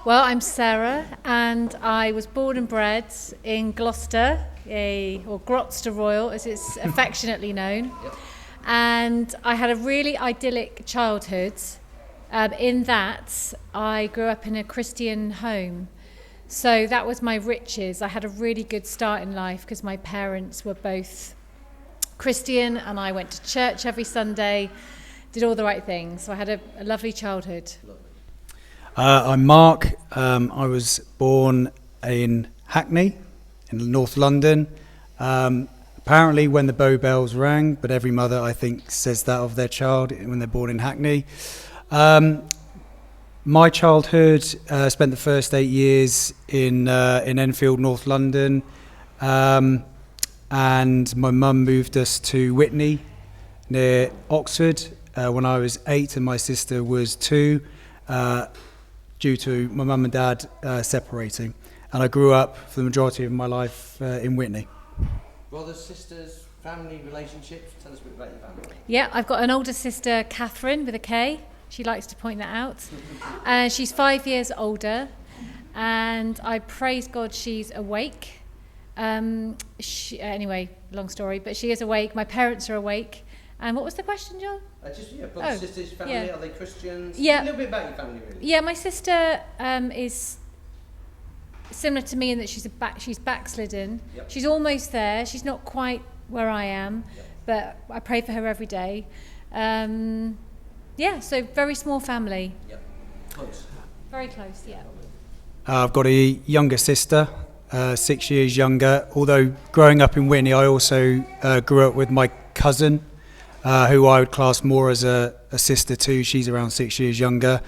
Well, I'm Sarah, and I was born and bred in Gloucester, or Gloucester Royal, as it's affectionately known. Yep. And I had a really idyllic childhood, in that I grew up in a Christian home. So that was my riches. I had a really good start in life because my parents were both Christian, and I went to church every Sunday, did all the right things. So I had a lovely childhood. I'm Mark. I was born in Hackney, in North London. Apparently when the Bow Bells rang, but every mother, I think, says that of their child when they're born in Hackney. My childhood spent the first 8 years in Enfield, North London, and my mum moved us to Witney, near Oxford, when I was 8 and my sister was 2. Due to my mum and dad separating. And I grew up for the majority of my life in Witney. Brothers, sisters, family relationships? Tell us a bit about your family. Yeah, I've got an older sister, Catherine, with a K. She likes to point that out. She's 5 years older, and I praise God she's awake. Anyway, long story, but she is awake. My parents are awake. And what was the question, John? Brothers, sisters, family, yeah. Are they Christians? Yeah. A little bit about your family, really. Yeah, my sister is similar to me in that she's backslidden. Yep. She's almost there. She's not quite where I am, but I pray for her every day. So very small family. Yep. Close. Very close, yeah. I've got a younger sister, 6 years younger. Although growing up in Witney, I also grew up with my cousin, who I would class more as a sister too. She's around 6 years younger.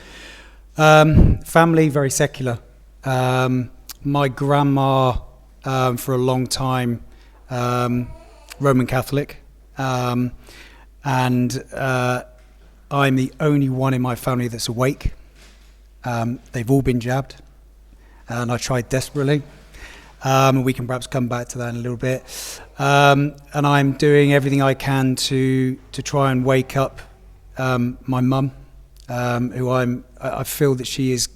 Family, very secular. My grandma, for a long time, Roman Catholic. And I'm the only one in my family that's awake. They've all been jabbed, and I tried desperately. We can perhaps come back to that in a little bit. And I'm doing everything I can to try and wake up my mum, who I feel that she is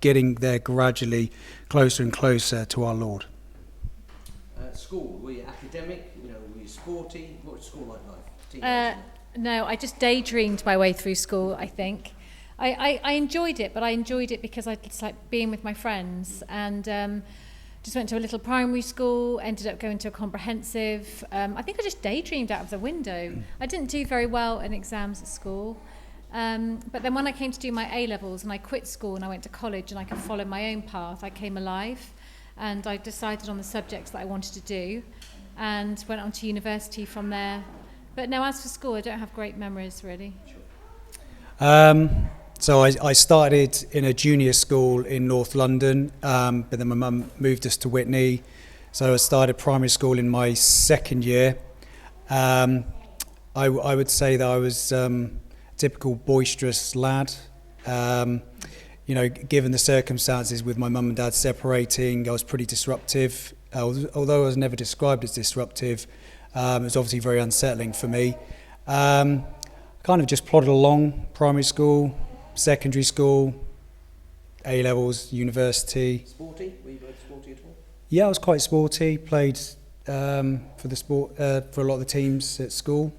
getting there gradually, closer and closer to our Lord. School, were you academic? Were you sporty? What was school like? No, I just daydreamed my way through school, I think. I enjoyed it, but I enjoyed it because I just like being with my friends, and just went to a little primary school, ended up going to a comprehensive. I think I just daydreamed out of the window. I didn't do very well in exams at school. But then when I came to do my A-levels and I quit school and I went to college and I could follow my own path, I came alive and I decided on the subjects that I wanted to do and went on to university from there. But no, as for school, I don't have great memories, really. So I started in a junior school in North London, but then my mum moved us to Witney. So I started primary school in my second year. I would say that I was a typical boisterous lad. Given the circumstances with my mum and dad separating, I was pretty disruptive. Although I was never described as disruptive, it was obviously very unsettling for me. Kind of just plodded along, primary school, secondary school, A-levels, university. Sporty? Were you both sporty at all? Yeah, I was quite sporty. Played for the sport for a lot of the teams at school.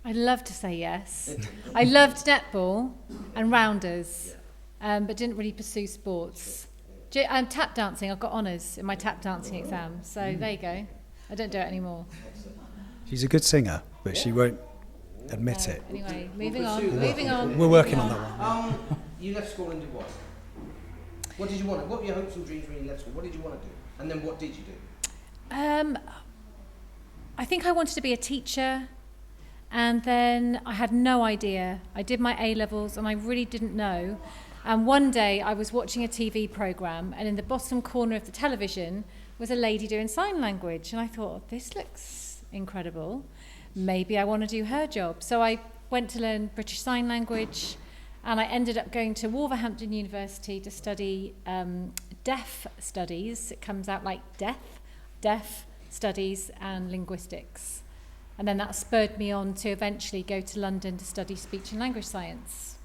I'd love to say yes. I loved netball and rounders, but didn't really pursue sports. Tap dancing, I got honours in my tap dancing exam, so there you go. I don't do it anymore. She's a good singer, but she won't admit it. Anyway, moving on. We're working on that one. You left school and did what? What did you want? What were your hopes and dreams when you left school? What did you want to do? And then what did you do? I think I wanted to be a teacher, and then I had no idea. I did my A-levels and I really didn't know. And one day I was watching a TV programme, and in the bottom corner of the television was a lady doing sign language, and I thought, this looks incredible. Maybe I want to do her job. So I went to learn British Sign Language, and I ended up going to Wolverhampton University to study deaf studies. It comes out like deaf studies and linguistics. And then that spurred me on to eventually go to London to study speech and language science.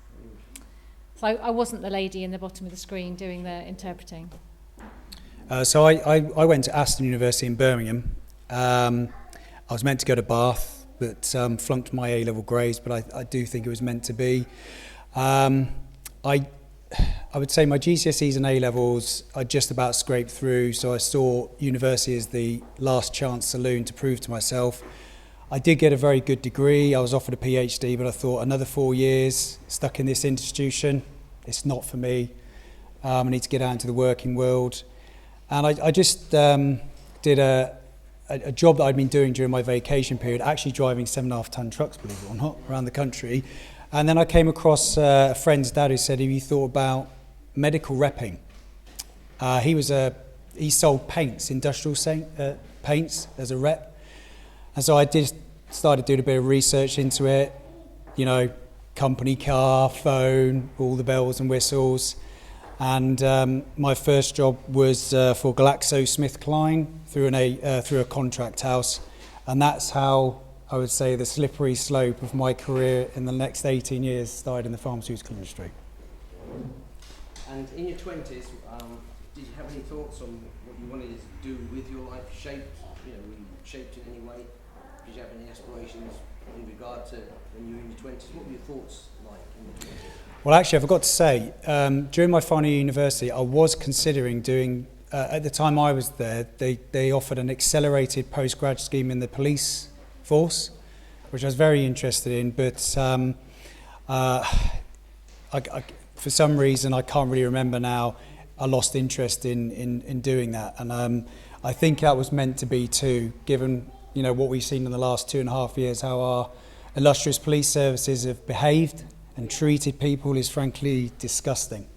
So I wasn't the lady in the bottom of the screen doing the interpreting. So I went to Aston University in Birmingham. I was meant to go to Bath, but flunked my A-level grades, but I do think it was meant to be. I would say my GCSEs and A-levels I just about scraped through, so I saw university as the last chance saloon to prove to myself. I did get a very good degree. I was offered a PhD, but I thought another 4 years stuck in this institution, it's not for me. I need to get out into the working world. And I just did a job that I'd been doing during my vacation period, actually driving 7.5-ton trucks, believe it or not, around the country. And then I came across a friend's dad who said, have you thought about medical repping? He sold paints, industrial paints as a rep. And so I started doing a bit of research into it, you know, company car, phone, all the bells and whistles. And my first job was for GlaxoSmithKline through a contract house. And that's how I would say the slippery slope of my career in the next 18 years started in the pharmaceutical industry. And in your 20s, did you have any thoughts on what you wanted to do with your life? Were you shaped in any way? Did you have any aspirations in regard to when you were in your 20s? What were your thoughts like in your 20s? Well, actually, I forgot to say, during my final year university, I was considering doing, at the time I was there, they offered an accelerated postgrad scheme in the police force, which I was very interested in, but for some reason, I can't really remember now, I lost interest in doing that. And I think that was meant to be too, given what we've seen in the last 2.5 years, how our illustrious police services have behaved and treated people is frankly disgusting.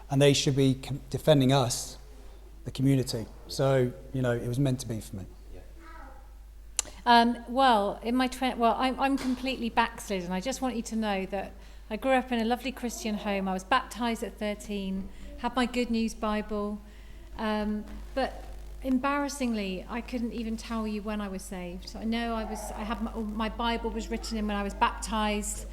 And they should be defending us, the community. So, it was meant to be for me. Well, in my I'm completely backslidden. I just want you to know that I grew up in a lovely Christian home. I was baptised at 13, had my Good News Bible, but embarrassingly, I couldn't even tell you when I was saved. So I know I had my Bible was written in when I was baptised.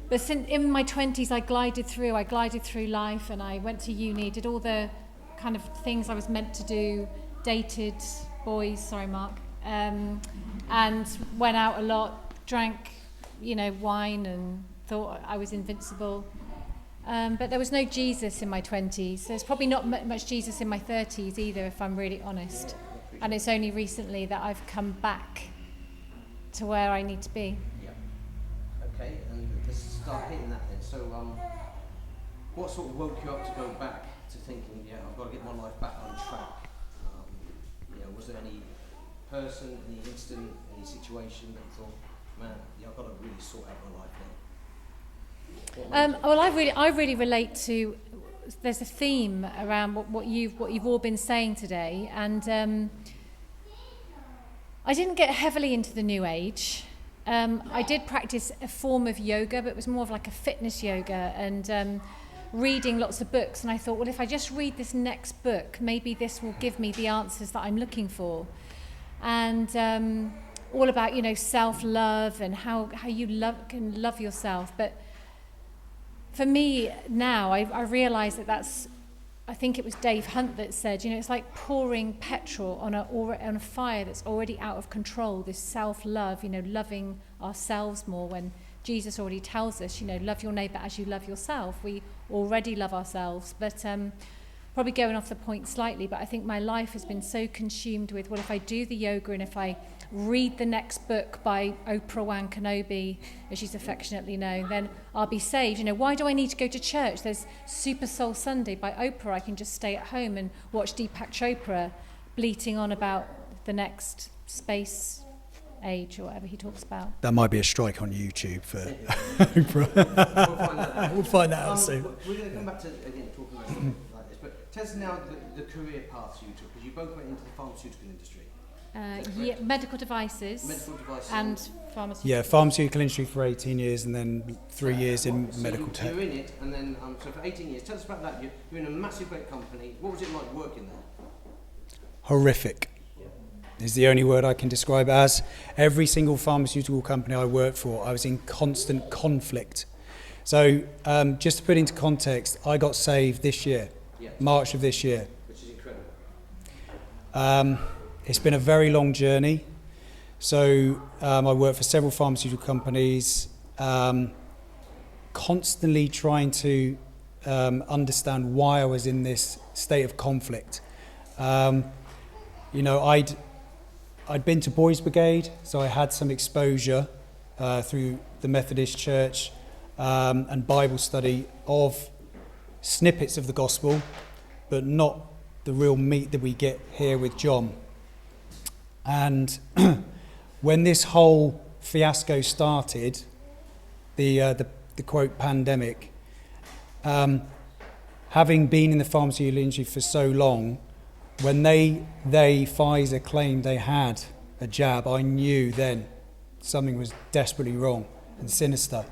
But in my 20s, I glided through life, and I went to uni, did all the kind of things I was meant to do, dated boys, sorry Mark, and went out a lot, drank, wine, and thought I was invincible. But there was no Jesus in my 20s. There's probably not much Jesus in my 30s either, if I'm really honest. And it's only recently that I've come back to where I need to be. Yeah. Okay, and let's start hitting that then. So, what sort of woke you up to go back to thinking, I've got to get my life back on track? Was there any person, any instant, any situation that you thought, man, I've got to really sort out my life now? Well, I really relate to. There's a theme around what you've all been saying today, and I didn't get heavily into the New Age. I did practice a form of yoga, but it was more of like a fitness yoga, and reading lots of books. And I thought, well, if I just read this next book, maybe this will give me the answers that I'm looking for. And all about self-love and how you can love yourself, but for me now, I realise that's, I think it was Dave Hunt that said, it's like pouring petrol on a fire that's already out of control, this self-love, loving ourselves more, when Jesus already tells us, love your neighbour as you love yourself. We already love ourselves, but probably going off the point slightly, but I think my life has been so consumed with, well, if I do the yoga and if I read the next book by Oprah Wankanobi, as she's affectionately known, then I'll be saved. Why do I need to go to church? There's Super Soul Sunday by Oprah. I can just stay at home and watch Deepak Chopra bleating on about the next space age or whatever he talks about. That might be a strike on YouTube for Oprah. We'll find that out soon. We're going to come back to, again, talking about something like this, but tell us now the career paths you took, because you both went into the pharmaceutical industry. Medical devices and pharmaceutical. Yeah, pharmaceutical industry for 18 years and then 3 years in medical tech. You're in it, and then so for 18 years. Tell us about that. You're in a massive, great company. What was it like working there? Horrific is the only word I can describe it as. Every single pharmaceutical company I worked for, I was in constant conflict So just to put into context, I got saved this year, March of this year. Which is incredible. It's been a very long journey. So I work for several pharmaceutical companies, constantly trying to understand why I was in this state of conflict. I'd been to Boys Brigade, so I had some exposure through the Methodist Church and Bible study of snippets of the gospel, but not the real meat that we get here with John. And when this whole fiasco started, the quote pandemic, having been in the pharmaceutical industry for so long, when Pfizer claimed they had a jab, I knew then something was desperately wrong and sinister.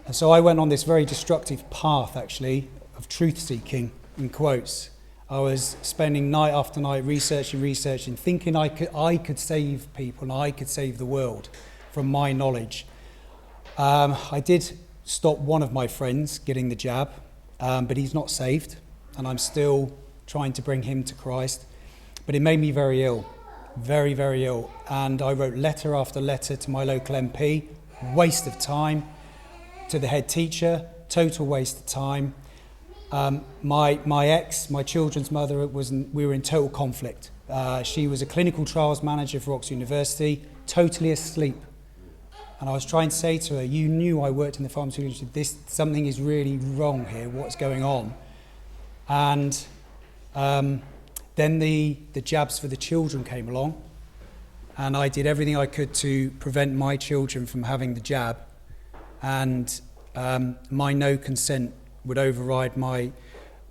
And so I went on this very destructive path, actually, of truth-seeking, in quotes. I was spending night after night researching, thinking I could save people and I could save the world from my knowledge. I did stop one of my friends getting the jab, but he's not saved, and I'm still trying to bring him to Christ. But it made me very ill, very, very ill. And I wrote letter after letter to my local MP, waste of time, to the head teacher, total waste of time. My ex, my children's mother, we were in total conflict. She was a clinical trials manager for Oxford University, totally asleep. And I was trying to say to her, you knew I worked in the pharmaceutical industry, something is really wrong here, what's going on? And then the jabs for the children came along, and I did everything I could to prevent my children from having the jab, and my no consent would override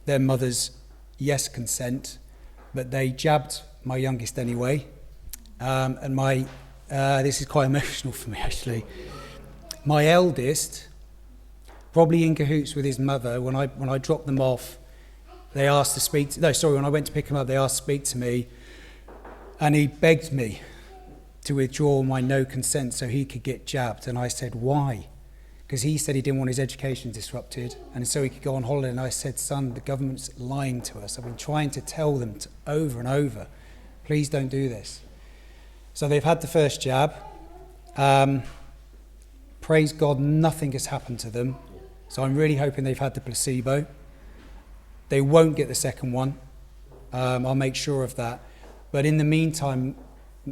their mother's yes consent, but they jabbed my youngest anyway, and this is quite emotional for me actually. My eldest, probably in cahoots with his mother, when I dropped them off, they asked to speak when I went to pick him up, they asked to speak to me, and he begged me to withdraw my no consent so he could get jabbed, and I said, why? Because he said he didn't want his education disrupted, and so he could go on holiday. And I said, son, the government's lying to us. I've been trying to tell them over and over, please don't do this. So they've had the first jab. Praise God, nothing has happened to them. So I'm really hoping they've had the placebo. They won't get the second one. I'll make sure of that. But in the meantime,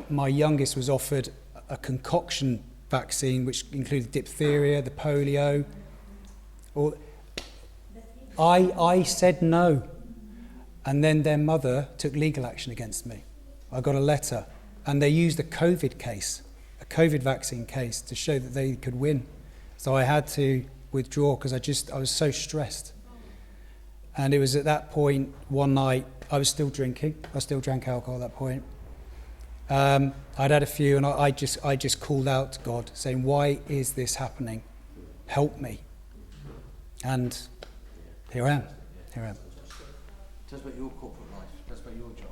my youngest was offered a concoction vaccine, which included diphtheria, the polio. I said no. And then their mother took legal action against me. I got a letter, and they used a COVID vaccine case to show that they could win. So I had to withdraw because I was so stressed. And it was at that point, one night, I was still drinking. I still drank alcohol at that point. I'd had a few, and I just called out to God, saying, why is this happening? Help me. And here I am. Tell us about your corporate life. Tell us about your job.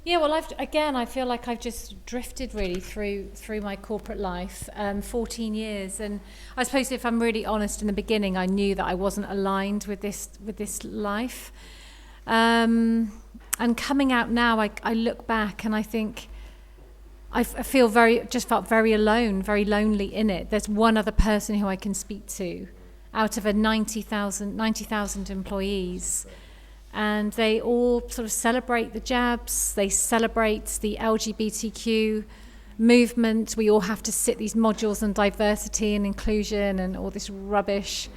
Yeah, well, I feel like I've just drifted really through my corporate life, 14 years, and I suppose if I'm really honest, in the beginning, I knew that I wasn't aligned with this life, and coming out now, I look back and I think I felt very alone, very lonely in it. There's one other person who I can speak to, out of a 90,000 employees. And they all sort of celebrate the jabs, they celebrate the LGBTQ movement. We all have to sit these modules on diversity and inclusion and all this rubbish.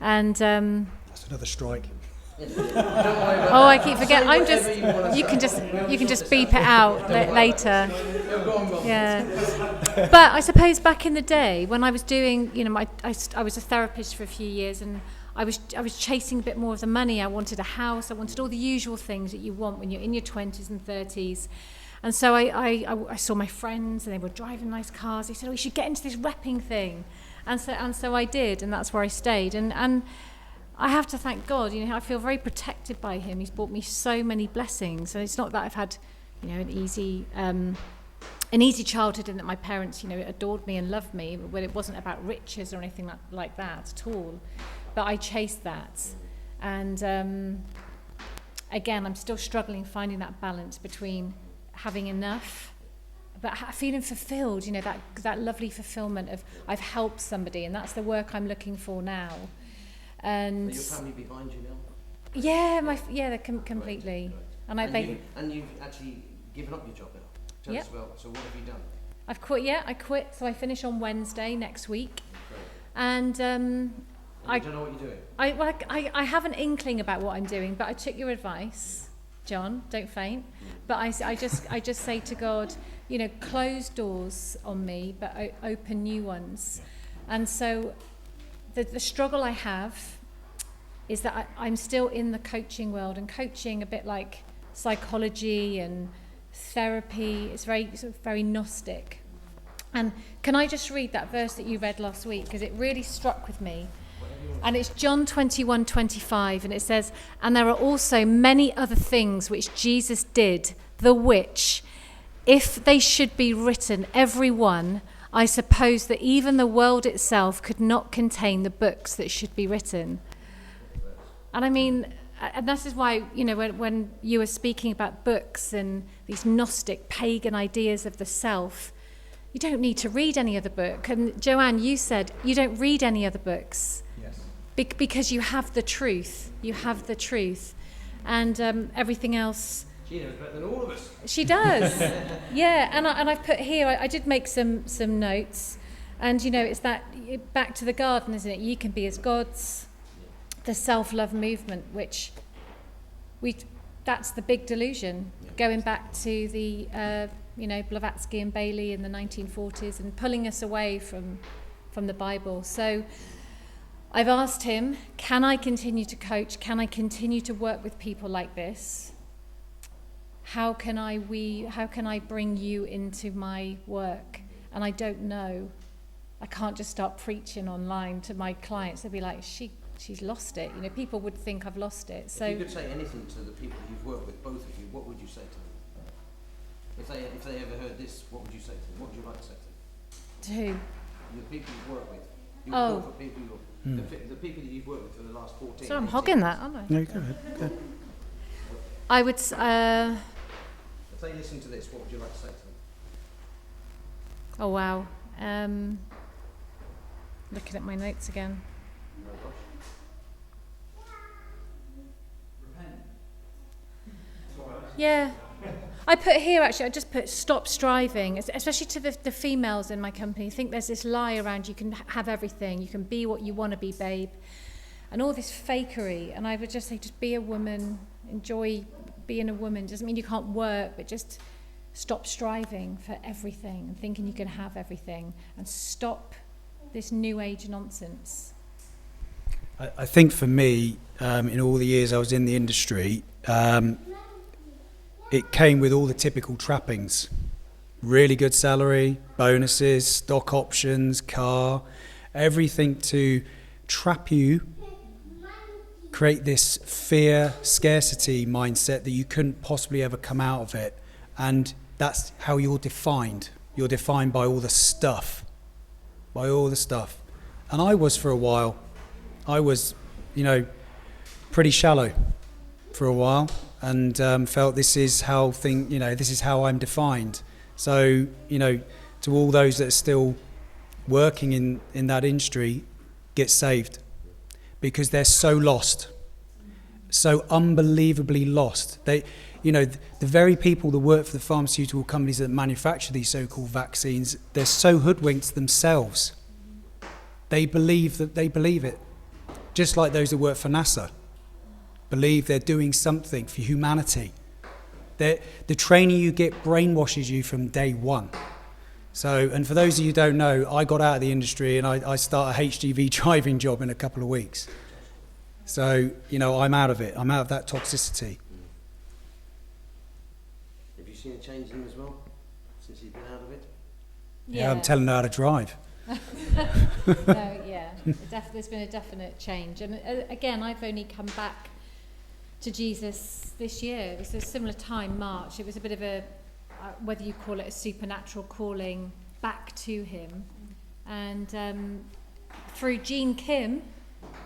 And that's another strike. Oh, I keep forgetting. You can just beep it out later. Yeah. But I suppose back in the day when I was doing, I was a therapist for a few years, and I was chasing a bit more of the money. I wanted a house. I wanted all the usual things that you want when you're in your 20s and 30s. And so I saw my friends, and they were driving nice cars. They said, "Oh, you should get into this repping thing," and so I did, and that's where I stayed. And I have to thank God. I feel very protected by Him. He's brought me so many blessings. And it's not that I've had, an easy an easy childhood in that my parents, adored me and loved me, but it wasn't about riches or anything like that at all. But I chased that. And again, I'm still struggling finding that balance between having enough, but feeling fulfilled, that lovely fulfillment of I've helped somebody, and that's the work I'm looking for now. And Are your family behind you now? Yeah, they're completely. Great. And you've actually given up your job now. Tell us about, so what have you done? I've quit, I quit. So I finish on Wednesday next week. Great. And I don't know what you're doing. I have an inkling about what I'm doing, but I took your advice, John, don't faint. But I just say to God, close doors on me, but open new ones. And so the struggle I have is that I'm still in the coaching world, and coaching a bit like psychology and therapy. It's very Gnostic. And can I just read that verse that you read last week, because it really struck with me. And it's John 21:25, and it says, "And there are also many other things which Jesus did, the which, if they should be written, every one, I suppose that even the world itself could not contain the books that should be written." And I mean, and this is why, when you were speaking about books and these Gnostic pagan ideas of the self, you don't need to read any other book. And Joanne, you said you don't read any other books. Yes. Because you have the truth. You have the truth. And everything else... She knows better than all of us. She does. Yeah, and I've put here, I did make some notes. And, it's that, back to the garden, isn't it? You can be as gods. The self-love movement, which that's the big delusion, going back to the Blavatsky and Bailey in the 1940s and pulling us away from the Bible. So I've asked him, can I continue to coach? Can I continue to work with people like this? How can I bring you into my work? And I don't know. I can't just start preaching online to my clients. They'll be like, she's lost it. People would think I've lost it. So if you could say anything to the people you've worked with, both of you, what would you say to them? If they ever heard this, what would you say to them? What would you like to say to them? To who? The people you've worked with. The people that you've worked with for the last 14 So I'm 18 hogging years. that, aren't I? No, go ahead. Go. I would... If they listen to this, what would you like to say to them? oh, wow. Looking at my notes again. No gosh. Yeah. I put here, actually, I just put stop striving, especially to the females in my company. I think there's this lie around you can have everything, you can be what you want to be, babe, and all this fakery. And I would just say, just be a woman, enjoy being a woman. Doesn't mean you can't work, but just stop striving for everything and thinking you can have everything, and stop this new age nonsense. I think for me, in all the years I was in the industry, it came with all the typical trappings. Really good salary, bonuses, stock options, car, everything to trap you, create this fear, scarcity mindset that you couldn't possibly ever come out of it. And that's how you're defined. You're defined by all the stuff. And I was for a while. I was, pretty shallow for a while, and felt this is how this is how I'm defined. So, to all those that are still working in that industry, get saved, because they're so lost, so unbelievably lost. They, the very people that work for the pharmaceutical companies that manufacture these so-called vaccines, they're so hoodwinked themselves. They believe it. Just like those that work for NASA believe they're doing something for humanity. The training you get brainwashes you from day one. So, and for those of you who don't know, I got out of the industry and I start a HGV driving job in a couple of weeks. So, I'm out of it. I'm out of that toxicity. Have you seen a change in them as well, since you've been out of it? Yeah, I'm telling her how to drive. No, yeah, there's been a definite change. And again, I've only come back to Jesus this year. It was a similar time, March. It was a bit of a whether you call it a supernatural calling back to him. And through Jean Kim,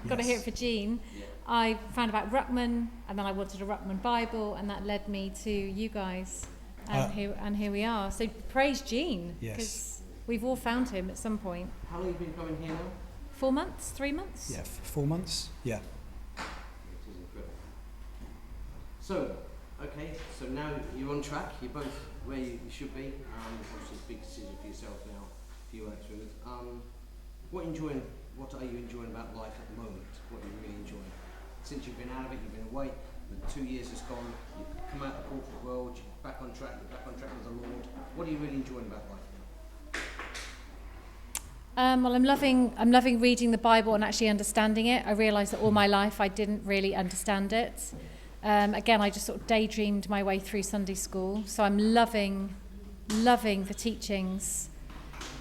got to hear it for Jean, I found about Ruckman, and then I wanted a Ruckman Bible, and that led me to you guys, and here we are. So praise Jean, because we've all found him at some point. How long have you been coming here now? 4 months, 3 months? Yeah, 4 months. Yeah. It is incredible. So, okay, so now you're on track. You're both where you should be. Obviously, it's a big decision for yourself now. For you, Alex. What are you enjoying about life at the moment? What are you really enjoying? Since you've been out of it, you've been away. The 2 years has gone. You've come out of the corporate world. You're back on track. You're back on track with the Lord. What are you really enjoying about life now? Well, I'm loving reading the Bible and actually understanding it. I realised that all my life I didn't really understand it. Again, I just sort of daydreamed my way through Sunday school. So I'm loving the teachings.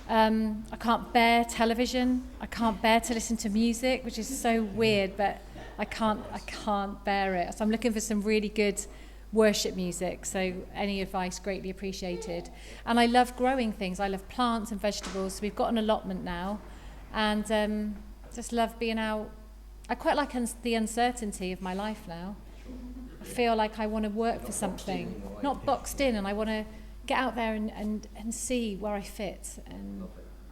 I can't bear television. I can't bear to listen to music, which is so weird, but I can't bear it. So I'm looking for some really good worship music. So any advice greatly appreciated. And I love growing things. I love plants and vegetables. So we've got an allotment now, and just love being out. I quite like the uncertainty of my life now. I feel like I want to work for something, not boxed in, and I want to get out there and see where I fit. And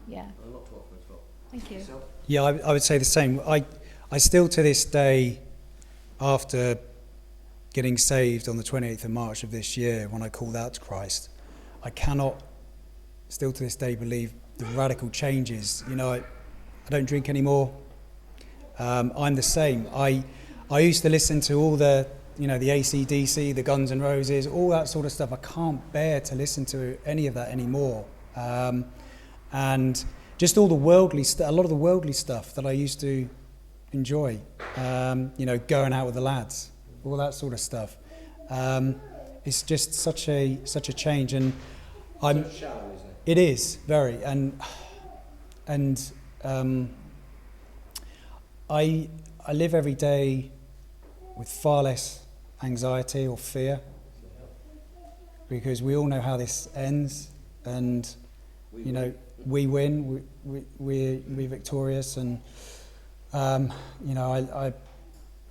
yeah. A lot to offer as well. Thank you. Yeah, I would say the same. I still to this day, after getting saved on the 28th of March of this year, when I called out to Christ, I cannot still to this day believe the radical changes. You know, I don't drink anymore. I'm the same. I used to listen to all the AC/DC, the Guns N' Roses, all that sort of stuff. I can't bear to listen to any of that anymore. And just all the worldly stuff, a lot of the worldly stuff that I used to enjoy, going out with the lads, all that sort of stuff. It's just such a change, and I'm. So shallow, isn't It it? is very, and I live every day with far less anxiety or fear, because we all know how this ends, and we win, we're victorious, and I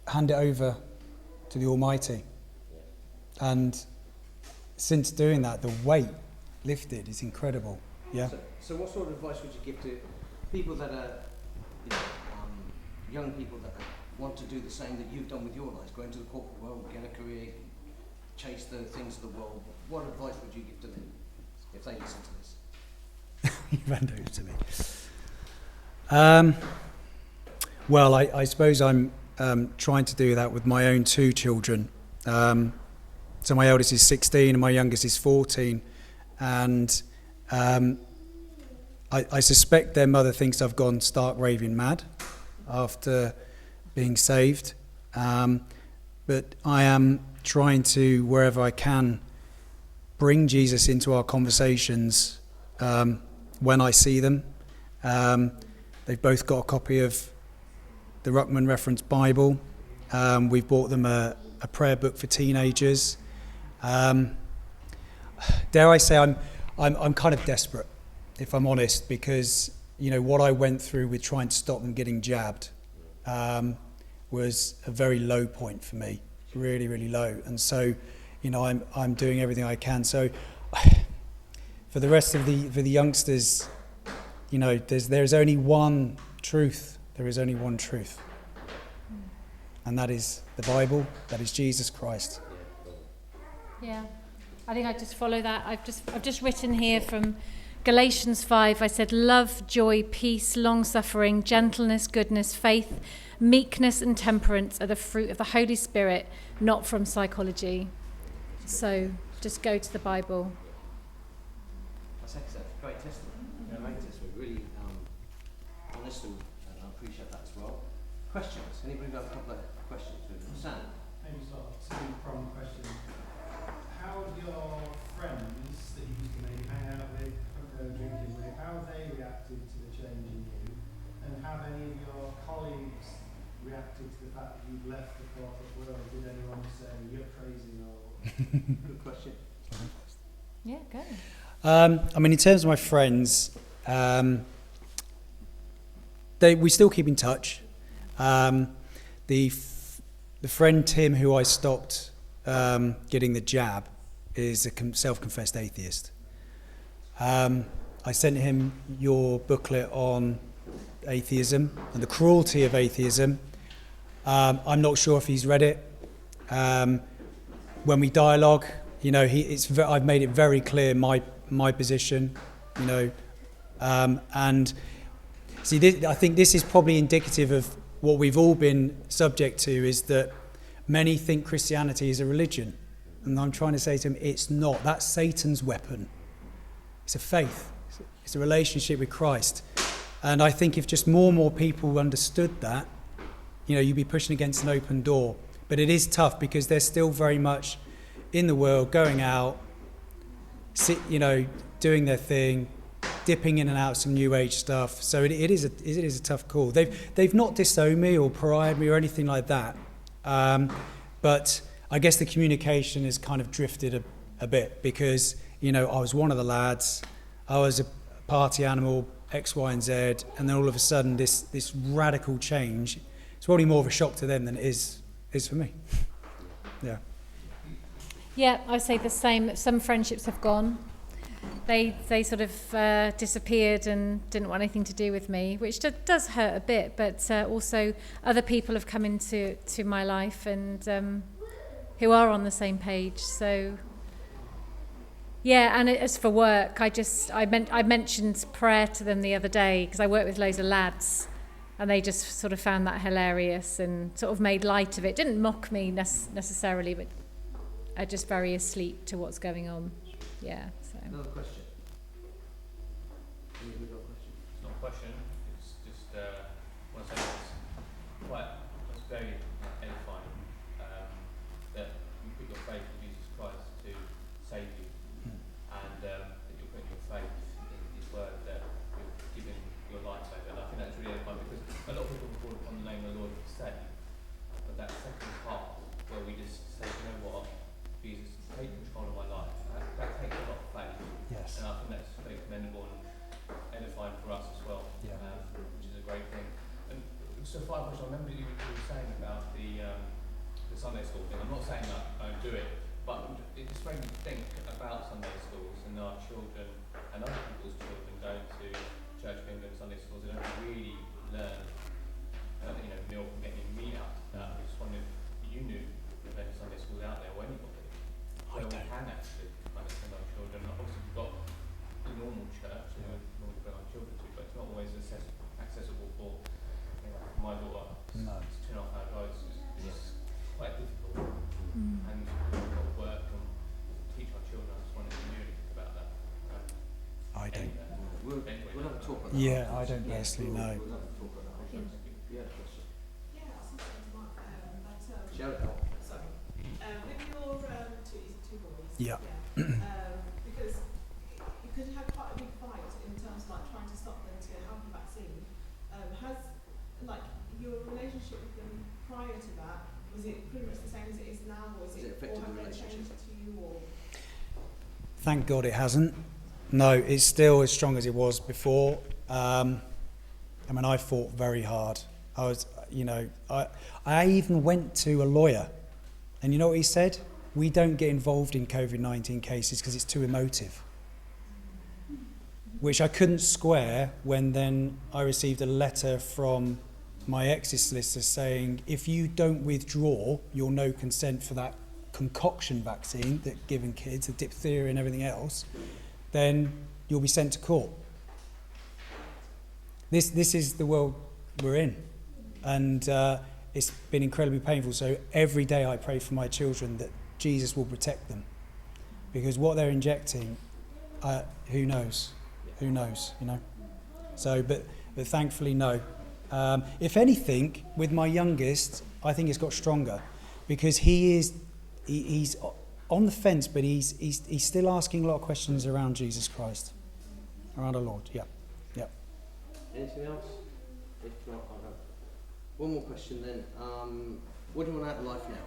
hand it over to the Almighty, and since doing that, the weight lifted is incredible. Yeah. So what sort of advice would you give to people that are, young people that want to do the same that you've done with your lives, go into the corporate world, get a career, chase the things of the world? What advice would you give to them if they listen to this? You ran over to me. Well, I suppose I'm trying to do that with my own 2 children. So my eldest is 16 and my youngest is 14, and I suspect their mother thinks I've gone stark raving mad after being saved, but I am trying to, wherever I can, bring Jesus into our conversations when I see them. They've both got a copy of the Ruckman Reference Bible. We've bought them a prayer book for teenagers. Dare I say I'm kind of desperate, if I'm honest, because what I went through with trying to stop them getting jabbed was a very low point for me, really, really low. And so, I'm doing everything I can. So, for the rest of the youngsters, there's only one truth. There is only one truth, and that is the Bible. That is Jesus Christ. Yeah, I think I just follow that. I've just written here from Galatians 5. I said, love, joy, peace, long-suffering, gentleness, goodness, faith, meekness and temperance are the fruit of the Holy Spirit, not from psychology. So just go to the Bible. That's excellent. Great testimony. Great testimony. Really honest, and I appreciate that as well. Questions? Anybody got a couple of questions? Sam? Maybe sort of 2 pronged questions. How have your friends that you used to maybe hang out with, drinking with, how have they reacted to the change in you? And have any of your colleagues reacted to the fact that you've left the corporate world? Did anyone say you're crazy or? Good question. Yeah, go. I mean, in terms of my friends, we still keep in touch. The friend Tim, who I stopped getting the jab, is a self-confessed atheist. I sent him your booklet on atheism and the cruelty of atheism. I'm not sure if he's read it. When we dialogue, you know, I've made it very clear my position, you know, and see, I think this is probably indicative of what we've all been subject to, is that many think Christianity is a religion, and I'm trying to say to them, it's not. That's Satan's weapon. It's a faith. It's a relationship with Christ. And I think if just more and more people understood that, you know, you'd be pushing against an open door. But it is tough because they're still very much in the world, going out, you know, doing their thing, dipping in and out some new age stuff. So it is a tough call. They've not disowned me or pariahed me or anything like that. But I guess the communication has kind of drifted a bit because, you know, I was one of the lads, I was a party animal, X, Y, and Z, and then all of a sudden this radical change, it's probably more of a shock to them than it is for me. Yeah. Yeah, I say the same. Some friendships have gone. They sort of disappeared and didn't want anything to do with me, which does hurt a bit. But also other people have come into my life and who are on the same page. So yeah, and as for work, I mentioned prayer to them the other day because I work with loads of lads. And they just sort of found that hilarious and sort of made light of it. Didn't mock me necessarily, but are just very asleep to what's going on. Yeah. So. Another question. We've got a question. It's not a question, it's just one sentence. It's very edifying that you put your faith in Jesus Christ to save you, and that you're putting your faith in His word, that you're giving your life over. And I think that's really edifying because a lot of people call upon the name of the Lord to save, but that second part where we just say, you know what, Jesus, take control of my life, that takes a lot of faith. Yes. And I think that's very commendable and edifying for us as well, which is a great thing. And so, final question. I remember you were saying about the Sunday school thing. I'm not saying that I don't do it, but it just made me think about Sunday schools and our children and other people's children going to Church of England Sunday schools. They don't really learn, milk and getting meat out of that. I just wondered if you knew if any Sunday schools out there or anybody where we can actually kind of send our children. Obviously, we've got the normal church that we normally bring our children to, but it's not always accessible for my daughter. No. It's 2.5 hour drive. It's quite difficult, and we've got to work and teach our children. I just wondered if you knew anything about that. I don't. We'll have a talk on that. Yeah, I don't personally know. We'll have a talk on that. Yeah, question. Yeah, that's something to mark. Shout it out. Sorry. With your two boys. Yeah. Because you could have quite a big fight in terms of like trying to stop them to have the vaccine. Has like your relationship with them prior to that, was it pretty much the same as it is now, or is Has it it affected or the have they relationship? changed to you, or? Thank God it hasn't. No, it's still as strong as it was before. I mean, I fought very hard. I was, I even went to a lawyer, and you know what he said? We don't get involved in COVID-19 cases because it's too emotive. Which I couldn't square when then I received a letter from my ex's solicitor saying, if you don't withdraw your no consent for that concoction vaccine that given kids, the diphtheria and everything else, then you'll be sent to court. This is the world we're in, and it's been incredibly painful. So every day I pray for my children that Jesus will protect them, because what they're injecting, who knows? Who knows? So, but thankfully, no. If anything, with my youngest, I think it's got stronger, because he's on the fence, but he's still asking a lot of questions around Jesus Christ, around our Lord. Yeah. Anything else? If not, I'll have one more question then. What do you want out of life now?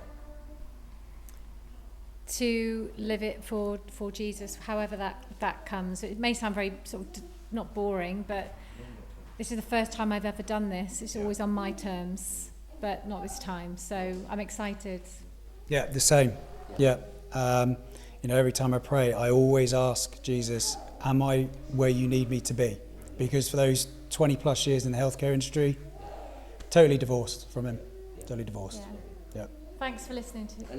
to live it for Jesus, however that comes. It may sound very sort of not boring, but this is the first time I've ever done this. It's always on my terms, but not this time. So I'm excited. Yeah, the same. Yeah. Every time I pray, I always ask Jesus, am I where you need me to be? Because for those 20 plus years in the healthcare industry, totally divorced from him. Totally divorced. Yeah. Yeah. Thanks for listening to